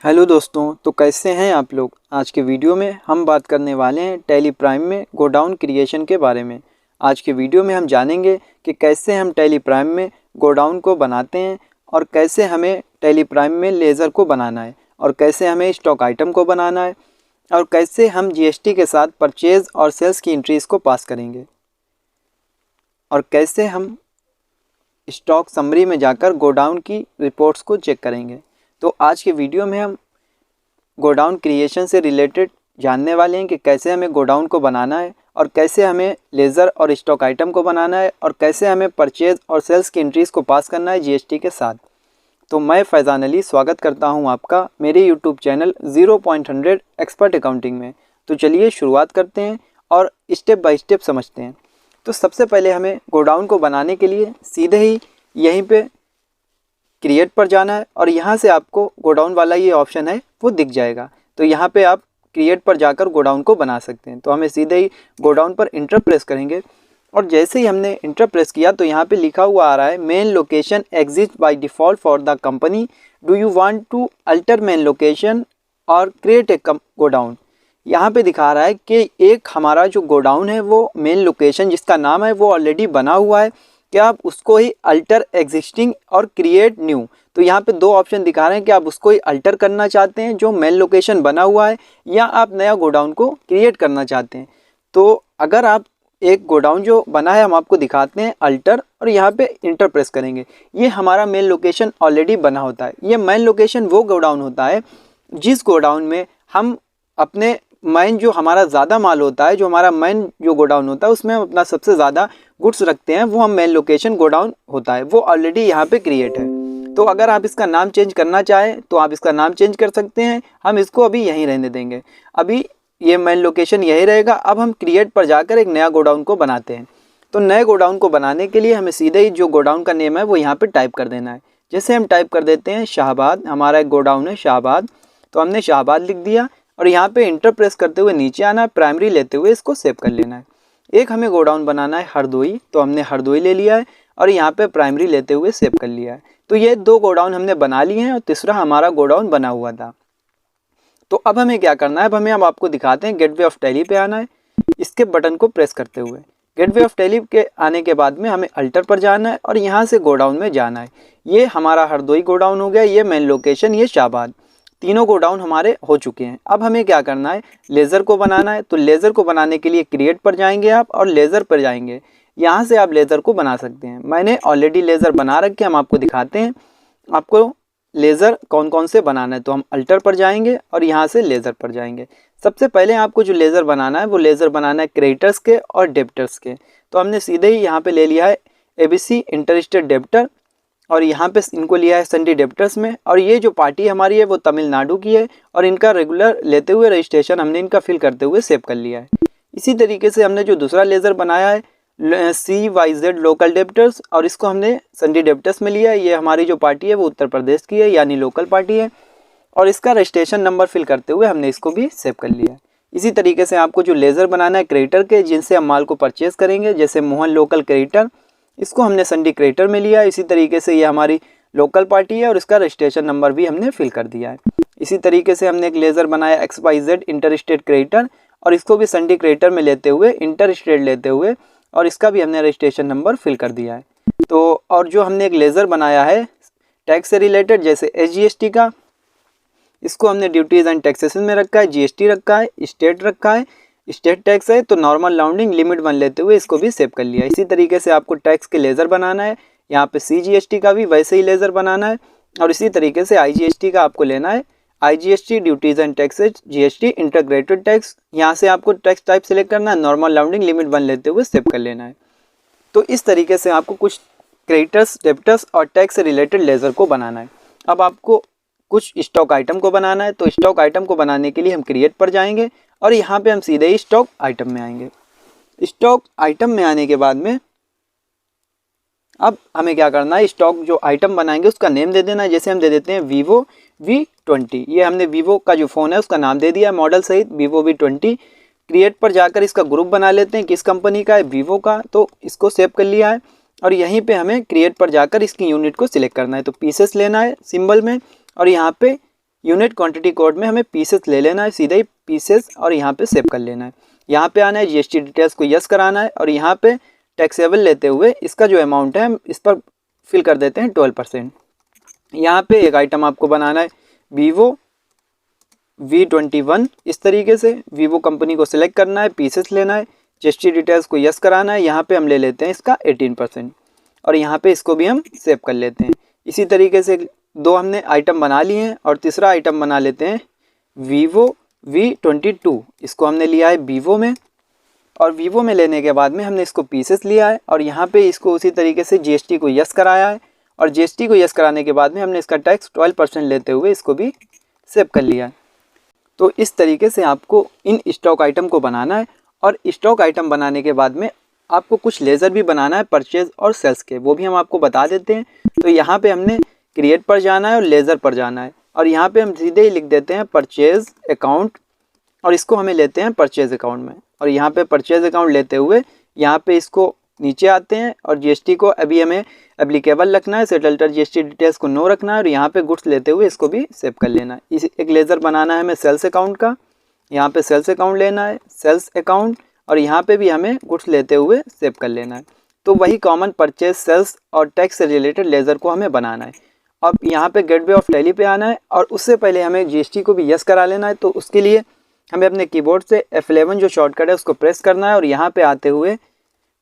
Hello दोस्तों, तो कैसे हैं आप लोग। आज के वीडियो में हम बात करने वाले हैं टैली प्राइम में गोडाउन क्रिएशन के बारे में। आज के वीडियो में हम जानेंगे कि कैसे हम टैली प्राइम में गोडाउन को बनाते हैं और कैसे हमें टैली प्राइम में लेज़र को बनाना है और कैसे हमें स्टॉक आइटम को बनाना है और कैसे हम जीएसटी के साथ परचेज़ और सेल्स की एंट्रीज़ को पास करेंगे और कैसे हम स्टॉक समरी में जाकर गोडाउन की रिपोर्ट्स को चेक करेंगे। तो आज के वीडियो में हम गोडाउन क्रिएशन से रिलेटेड जानने वाले हैं कि कैसे हमें गोडाउन को बनाना है और कैसे हमें लेज़र और स्टॉक आइटम को बनाना है और कैसे हमें परचेज़ और सेल्स की एंट्रीज़ को पास करना है जीएसटी के साथ। तो मैं फैज़ान अली स्वागत करता हूं आपका मेरे यूट्यूब चैनल 0.100 एक्सपर्ट अकाउंटिंग में। तो चलिए शुरुआत करते हैं और स्टेप बाय स्टेप समझते हैं। तो सबसे पहले हमें गोडाउन को बनाने के लिए सीधे ही यहीं पे क्रिएट पर जाना है और यहाँ से आपको गोडाउन वाला ये ऑप्शन है वो दिख जाएगा। तो यहाँ पे आप क्रिएट पर जाकर गोडाउन को बना सकते हैं। तो हमें सीधे ही गोडाउन पर इंटर प्रेस करेंगे और जैसे ही हमने इंटर प्रेस किया तो यहाँ पे लिखा हुआ आ रहा है main location exist by default for the company, do you want to alter main location और क्रिएट ए गोडाउन। यहाँ पे दिखा रहा है कि एक हमारा जो गोडाउन है वो मेन लोकेशन जिसका नाम है वो ऑलरेडी बना हुआ है, कि आप उसको ही अल्टर एग्जिस्टिंग और क्रिएट न्यू। तो यहाँ पे दो ऑप्शन दिखा रहे हैं कि आप उसको ही अल्टर करना चाहते हैं जो मेन लोकेशन बना हुआ है, या आप नया गोडाउन को क्रिएट करना चाहते हैं। तो अगर आप एक गोडाउन जो बना है हम आपको दिखाते हैं अल्टर, और यहाँ पे इंटर प्रेस करेंगे। ये हमारा मेन लोकेशन ऑलरेडी बना होता है। ये मेन लोकेशन वो गोडाउन होता है जिस गोडाउन में हम अपने मेन जो हमारा ज़्यादा माल होता है, जो हमारा मेन जो गोडाउन होता है उसमें हम अपना सबसे ज़्यादा गुड्स रखते हैं, वो हम मेन लोकेशन गोडाउन होता है, वो ऑलरेडी यहाँ पे क्रिएट है। तो अगर आप इसका नाम चेंज करना चाहें तो आप इसका नाम चेंज कर सकते हैं। हम इसको अभी यहीं रहने देंगे, अभी ये मेन लोकेशन यही रहेगा। अब हम क्रिएट पर जाकर एक नया गोडाउन को बनाते हैं। तो नए गोडाउन को बनाने के लिए हमें सीधे ही जो गोडाउन का नेम है वो यहाँ पर टाइप कर देना है। जैसे हम टाइप कर देते हैं शाहबाद, हमारा एक गोडाउन है शाहबाद, तो हमने शाहबाद लिख दिया और यहाँ पे इंटर प्रेस करते हुए नीचे आना है, प्राइमरी लेते हुए इसको सेव कर लेना है। एक हमें गोडाउन बनाना है हरदोई, तो हमने हरदोई ले लिया है और यहाँ पे प्राइमरी लेते हुए सेव कर लिया है। तो ये दो गोडाउन हमने बना लिए हैं और तीसरा हमारा गोडाउन बना हुआ था। तो अब हमें क्या करना है, अब आपको दिखाते हैं गेटवे ऑफ टैली पे आना है, इसके बटन को प्रेस करते हुए। गेटवे ऑफ टैली के आने के बाद में हमें अल्टर पर जाना है और यहाँ से गोडाउन में जाना है। ये हमारा हरदोई गोडाउन हो गया, ये मेन लोकेशन, ये शाहबाद, तीनों गोडाउन हमारे हो चुके हैं। अब हमें क्या करना है, लेज़र को बनाना है। तो लेज़र को बनाने के लिए क्रिएट पर जाएंगे आप और लेज़र पर जाएंगे। यहाँ से आप लेज़र को बना सकते हैं। मैंने ऑलरेडी लेज़र बना रखे, हम आपको दिखाते हैं आपको लेज़र कौन कौन से बनाना है। तो हम अल्टर पर जाएंगे और यहाँ से लेज़र पर जाएंगे। सबसे पहले आपको जो लेज़र बनाना है वो लेज़र बनाना है क्रेडिटर्स के और डेबिटर्स के। तो हमने सीधे ही यहाँ पर ले लिया है ABC इंटरेस्टेड डेबिटर और यहाँ पे इनको लिया है सन्डी डेबिटर्स में। और ये जो पार्टी हमारी है वो तमिलनाडु की है और इनका रेगुलर लेते हुए रजिस्ट्रेशन हमने इनका फिल करते हुए सेव कर लिया है। इसी तरीके से हमने जो दूसरा लेज़र बनाया है CYZ लोकल डेबिटर्स, और इसको हमने सन्डी डेबिटर्स में लिया है। ये हमारी जो पार्टी है वो उत्तर प्रदेश की है, यानी लोकल पार्टी है, और इसका रजिस्ट्रेशन नंबर फिल करते हुए हमने इसको भी सेव कर लिया है। इसी तरीके से आपको जो लेज़र बनाना है क्रेडिटर के, जिनसे हम माल को परचेज़ करेंगे, जैसे मोहन लोकल क्रेडिटर, इसको हमने सन्डी क्रेडिटर में लिया है। इसी तरीके से ये हमारी लोकल पार्टी है और इसका रजिस्ट्रेशन नंबर भी हमने फिल कर दिया है। इसी तरीके से हमने एक लेज़र बनाया XYZ इंटर स्टेट क्रेडिटर, और इसको भी सन्डी क्रेडिटर में लेते हुए इंटर स्टेट लेते हुए, और इसका भी हमने रजिस्ट्रेशन नंबर फिल कर दिया है। तो और जो हमने एक लेज़र बनाया है टैक्स से रिलेटेड, जैसे SGST का, इसको हमने ड्यूटीज़ एंड टैक्सेशन में रखा है, GST रखा है, स्टेट रखा है, स्टेट टैक्स है, तो नॉर्मल राउंडिंग लिमिट 1 लेते हुए इसको भी सेव कर लिया। इसी तरीके से आपको टैक्स के लेज़र बनाना है, यहाँ पे CGST का भी वैसे ही लेज़र बनाना है, और इसी तरीके से IGST का आपको लेना है, IGST duties and taxes, GST integrated tax. यहाँ से आपको टैक्स टाइप सेलेक्ट करना है, नॉर्मल राउंडिंग लिमिट 1 लेते हुए सेव कर लेना है। तो इस तरीके से आपको कुछ क्रेडिटर्स, डेबिटर्स और टैक्स से रिलेटेड लेज़र को बनाना है। अब आपको कुछ स्टॉक आइटम को बनाना है। तो स्टॉक आइटम को बनाने के लिए हम क्रिएट पर जाएंगे और यहाँ पे हम सीधे ही स्टॉक आइटम में आएंगे। स्टॉक आइटम में आने के बाद में अब हमें क्या करना है, स्टॉक जो आइटम बनाएंगे उसका नेम दे देना है। जैसे हम दे देते हैं Vivo V20, ये हमने Vivo का जो फ़ोन है उसका नाम दे दिया है मॉडल सहित Vivo V20। क्रिएट पर जाकर इसका ग्रुप बना लेते हैं, किस कंपनी का है, Vivo का, तो इसको सेव कर लिया है। और यहीं पे हमें क्रिएट पर जाकर इसकी यूनिट को सिलेक्ट करना है। तो पीसेस लेना है सिंबल में, और यहाँ पे यूनिट क्वांटिटी कोड में हमें पीसेस ले लेना है, सीधे ही पीसेस, और यहाँ पे सेव कर लेना है। यहाँ पे आना है, जीएसटी डिटेल्स को यस कराना है और यहाँ पे टैक्सेबल लेते हुए इसका जो अमाउंट है हम इस पर फिल कर देते हैं 12%। यहाँ पे एक आइटम आपको बनाना है वीवो V21, इस तरीके से वीवो कंपनी को सिलेक्ट करना है, पीसेस लेना है, जीएसटी डिटेल्स को यस कराना है। यहाँ पे हम ले लेते हैं इसका 18% और यहाँ पे इसको भी हम सेव कर लेते हैं। इसी तरीके से दो हमने आइटम बना लिए हैं और तीसरा आइटम बना लेते हैं वीवो V22। इसको हमने लिया है वीवो में और वीवो में लेने के बाद में हमने इसको पीसेस लिया है और यहाँ पे इसको उसी तरीके से जीएसटी को यस कराया है और जीएसटी को यस कराने के बाद में हमने इसका टैक्स 12% लेते हुए इसको भी सेव कर लिया है। तो इस तरीके से आपको इन स्टॉक आइटम को बनाना है और स्टॉक आइटम बनाने के बाद में आपको कुछ लेज़र भी बनाना है परचेज और सेल्स के, वो भी हम आपको बता देते हैं। तो यहाँ पे हमने क्रिएट पर जाना है और लेज़र पर जाना है और यहाँ पे हम सीधे ही लिख देते हैं परचेज अकाउंट और इसको हमें लेते हैं परचेज अकाउंट में और यहाँ पे परचेज अकाउंट लेते हुए यहाँ पे इसको नीचे आते हैं और जीएसटी को अभी हमें एप्लीकेबल रखना है, सेटल्टर जीएसटी डिटेल्स को नो रखना है और यहाँ पे गुड्स लेते हुए इसको भी सेव कर लेना है। इस एक लेज़र बनाना है हमें सेल्स अकाउंट का, यहाँ पे सेल्स अकाउंट लेना है, सेल्स अकाउंट, और यहाँ पे भी हमें गुड्स लेते हुए सेव कर लेना है। तो वही कॉमन परचेज, सेल्स और टैक्स से रिलेटेड लेज़र को हमें बनाना है। अब यहाँ पे गेटवे ऑफ टैली पे आना है और उससे पहले हमें जीएसटी को भी यस करा लेना है। तो उसके लिए हमें अपने कीबोर्ड से F11 जो शॉर्टकट है उसको प्रेस करना है और यहाँ पे आते हुए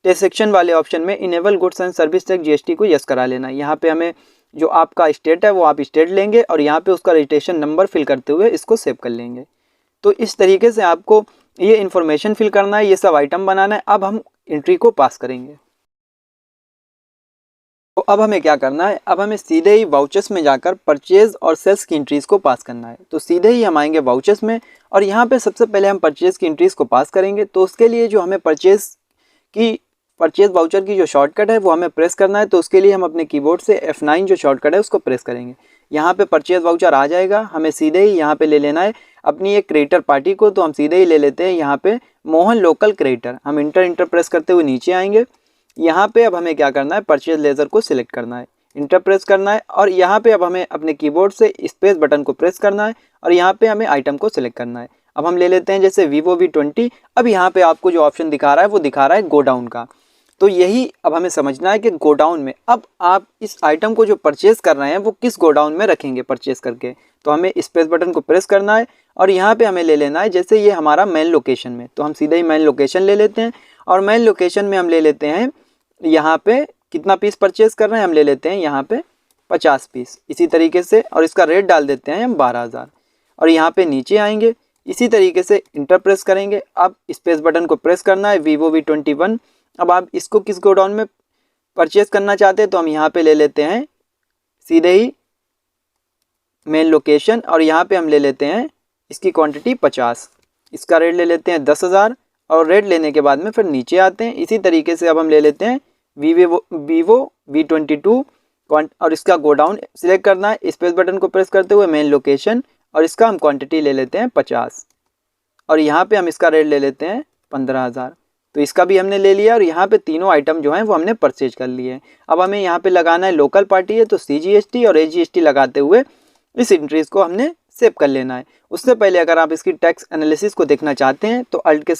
टैक्सेशन वाले ऑप्शन में enable goods and service tax GST को यस करा लेना है। यहाँ पे हमें जो आपका स्टेट है वो आप स्टेट लेंगे और यहाँ पे उसका रजिस्ट्रेशन नंबर फिल करते हुए इसको सेव कर लेंगे। तो इस तरीके से आपको ये इन्फॉर्मेशन फिल करना है, ये सब आइटम बनाना है। अब हम एंट्री को पास करेंगे। तो अब हमें क्या करना है, अब हमें सीधे ही वाउचर्स में जाकर परचेज और सेल्स की एंट्रीज़ को पास करना है। तो सीधे ही हम आएंगे वाउचर्स में और यहाँ पे सबसे पहले हम परचेज की एंट्रीज़ को पास करेंगे। तो उसके लिए जो हमें परचेज वाउचर की जो शॉर्टकट है वो हमें प्रेस करना है। तो उसके लिए हम अपने कीबोर्ड से F9 जो शॉर्टकट है उसको प्रेस करेंगे। यहाँ पे परचेज वाउचर आ जाएगा। हमें सीधे ही यहाँ पे ले लेना है अपनी एक क्रिएटर पार्टी को। तो हम सीधे ही ले लेते हैं यहाँ पे मोहन लोकल क्रिएटर। हम इंटर प्रेस करते हुए नीचे आएंगे। यहाँ पे अब हमें क्या करना है, परचेज लेज़र को सिलेक्ट करना है, इंटर प्रेस करना है और यहाँ पे अब हमें अपने कीबोर्ड से स्पेस बटन को प्रेस करना है और यहाँ पे हमें आइटम को सिलेक्ट करना है। अब हम ले लेते हैं जैसे वीवो V20। अब यहाँ पे आपको जो ऑप्शन दिखा रहा है वो दिखा रहा है गोडाउन का। तो यही अब हमें समझना है कि गोडाउन में अब आप इस आइटम को जो परचेज कर रहे हैं वो किस गोडाउन में रखेंगे परचेज करके। तो हमें स्पेस बटन को प्रेस करना है और यहाँ पे हमें ले लेना है जैसे ये हमारा मेन लोकेशन में। तो हम सीधे ही मेन लोकेशन ले लेते हैं और मेन लोकेशन में हम ले लेते हैं यहाँ पे कितना पीस परचेज कर रहे हैं, हम ले लेते हैं यहाँ पे 50 पीस इसी तरीके से और इसका रेट डाल देते हैं हम 12,000 और यहाँ पे नीचे आएंगे इसी तरीके से इंटर प्रेस करेंगे। अब स्पेस बटन को प्रेस करना है वीवो V21। अब आप इसको किस गोडाउन में परचेज करना चाहते हैं तो हम यहाँ पे ले लेते हैं सीधे ही मेन लोकेशन और यहाँ पे हम ले लेते हैं इसकी क्वांटिटी 50, इसका रेट ले लेते हैं 10,000 और रेट लेने के बाद में फिर नीचे आते हैं। इसी तरीके से अब हम ले लेते हैं वीवो V22 और इसका गोडाउन सिलेक्ट करना है, स्पेस बटन को प्रेस करते हुए मेन लोकेशन और इसका हम क्वांटिटी ले लेते हैं 50 और यहाँ पे हम इसका रेट ले लेते हैं 15,000। तो इसका भी हमने ले लिया और यहाँ पे तीनों आइटम जो हैं वो हमने परचेज कर लिए हैं। अब हमें यहाँ पे लगाना है लोकल पार्टी है तो CGST और AGST लगाते हुए इस एंट्रीज को हमने सेव कर लेना है। उससे पहले अगर आप इसकी टैक्स एनालिसिस को देखना चाहते हैं तो अल्ट के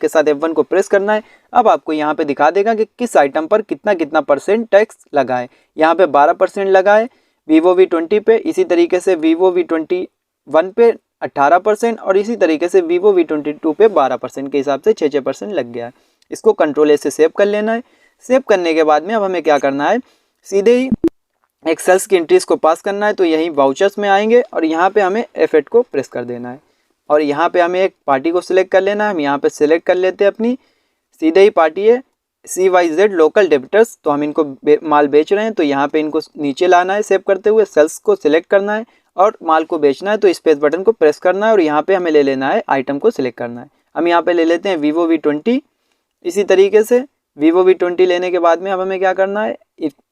साथ F1 को प्रेस करना है। अब आपको यहाँ पे दिखा देगा कि किस आइटम पर कितना % टैक्स लगा है। यहाँ पे 12% लगा है वीवो V20 पे, इसी तरीके से वीवो V21 पे 18% और इसी तरीके से वीवो V22 पे 12% के हिसाब से 6% लग गया है। इसको कंट्रोल A से सेव कर लेना है। सेव करने के बाद में अब हमें क्या करना है, सीधे ही एक्सेल्स की एंट्रीज को पास करना है। तो यहीं वाउचर्स में आएंगे और यहाँ पे हमें F8 को प्रेस कर देना है और यहाँ पे हमें एक पार्टी को सिलेक्ट कर लेना है। हम यहाँ पे सिलेक्ट कर लेते हैं अपनी, सीधे ही पार्टी है CYZ लोकल डेबिटर्स। तो हम इनको माल बेच रहे हैं तो यहाँ पे इनको नीचे लाना है सेव करते हुए, सेल्स को सिलेक्ट करना है और माल को बेचना है तो स्पेस बटन को प्रेस करना है और यहाँ पे हमें ले लेना है आइटम को सिलेक्ट करना है। हम यहाँ पे ले लेते हैं वीवो V20। इसी तरीके से वीवो V20 लेने के बाद में अब हमें क्या करना है,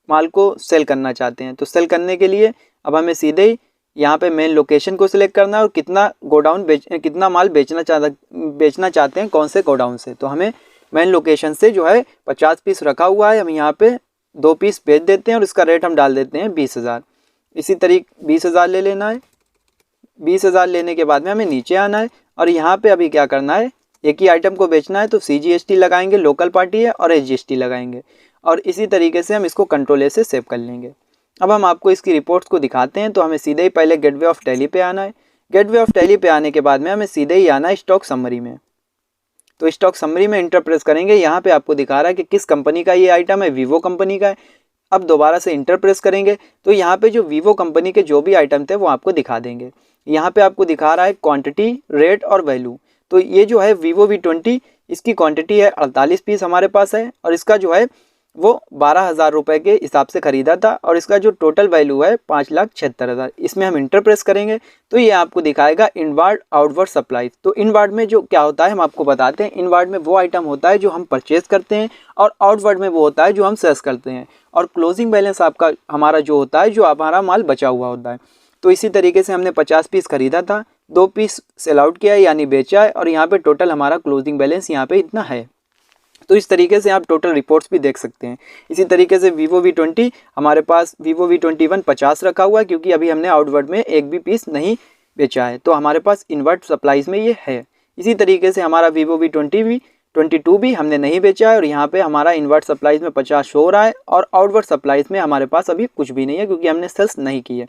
माल को सेल करना चाहते हैं तो सेल करने के लिए अब हमें सीधे ही यहाँ पे मेन लोकेशन को सिलेक्ट करना है और कितना माल बेचना चाहते हैं कौन से गोडाउन से। तो हमें मेन लोकेशन से जो है 50 पीस रखा हुआ है, हम यहाँ पे 2 पीस बेच देते हैं और इसका रेट हम डाल देते हैं 20,000। इसी तरीके 20,000 ले लेना है 20,000 लेने के बाद में हमें नीचे आना है और यहाँ पे अभी क्या करना है, एक ही आइटम को बेचना है तो CGST लगाएंगे, लोकल पार्टी है, और SGST लगाएंगे और इसी तरीके से हम इसको कंट्रोल ए से सेव कर लेंगे। अब हम आपको इसकी रिपोर्ट्स को दिखाते हैं। तो हमें सीधे ही पहले गेटवे ऑफ टैली पे आना है। गेटवे ऑफ टैली पे आने के बाद में हमें सीधे ही आना है स्टॉक समरी में। तो स्टॉक समरी में इंटर प्रेस करेंगे। यहाँ पे आपको दिखा रहा है कि किस कंपनी का ये आइटम है, वीवो कंपनी का है। अब दोबारा से इंटर प्रेस करेंगे तो यहाँ पे जो वीवो कंपनी के जो भी आइटम थे वो आपको दिखा देंगे। यहाँ पे आपको दिखा रहा है क्वांटिटी, रेट और वैल्यू। तो ये जो है वीवो V20, इसकी क्वांटिटी है 48 पीस हमारे पास है और इसका जो है वो 12,000 रुपये के हिसाब से ख़रीदा था और इसका जो टोटल वैल्यू है 5,76,000। इसमें हम इंटर प्रेस करेंगे तो ये आपको दिखाएगा इनवार्ड आउटवर्ड सप्लाई। तो इनवार्ड में जो क्या होता है हम आपको बताते हैं। इनवार्ड में वो आइटम होता है जो हम परचेज करते हैं और आउटवर्ड में वो होता है जो हम सेल्स करते हैं। और क्लोजिंग बैलेंस आपका हमारा जो होता है जो हमारा माल बचा हुआ होता है। तो इसी तरीके से हमने 50 पीस ख़रीदा था, 2 पीस सेल आउट किया है यानी बेचा है और यहाँ पे टोटल हमारा क्लोजिंग बैलेंस यहाँ पे इतना है। तो इस तरीके से आप टोटल रिपोर्ट्स भी देख सकते हैं। इसी तरीके से वीवो V20 हमारे पास वीवो V21 50 रखा हुआ है क्योंकि अभी हमने आउटवर्ड में एक भी पीस नहीं बेचा है, तो हमारे पास इनवर्ड सप्लाईज में ये है। इसी तरीके से हमारा वीवो V22 भी हमने नहीं बेचा है और यहाँ पे हमारा इनवर्ड सप्लाईज में 50 शो हो रहा है और आउटवर्ड सप्लाईज में हमारे पास अभी कुछ भी नहीं है क्योंकि हमने सेल्स नहीं किए।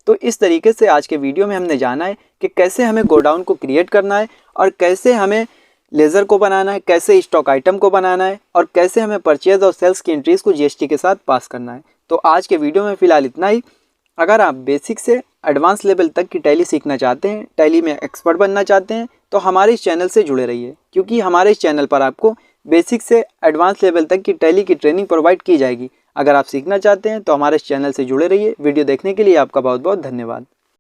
तो इस तरीके से आज के वीडियो में हमने जाना है कि कैसे हमें गोडाउन को क्रिएट करना है और कैसे हमें लेज़र को बनाना है, कैसे स्टॉक आइटम को बनाना है और कैसे हमें परचेज और सेल्स की एंट्रीज़ को GST के साथ पास करना है। तो आज के वीडियो में फ़िलहाल इतना ही। अगर आप बेसिक से एडवांस लेवल तक की टैली सीखना चाहते हैं, टैली में एक्सपर्ट बनना चाहते हैं, तो हमारे इस चैनल से जुड़े रहिए क्योंकि हमारे इस चैनल पर आपको बेसिक से एडवांस लेवल तक की टैली की ट्रेनिंग प्रोवाइड की जाएगी। अगर आप सीखना चाहते हैं तो हमारे इस चैनल से जुड़े रहिए। वीडियो देखने के लिए आपका बहुत बहुत धन्यवाद।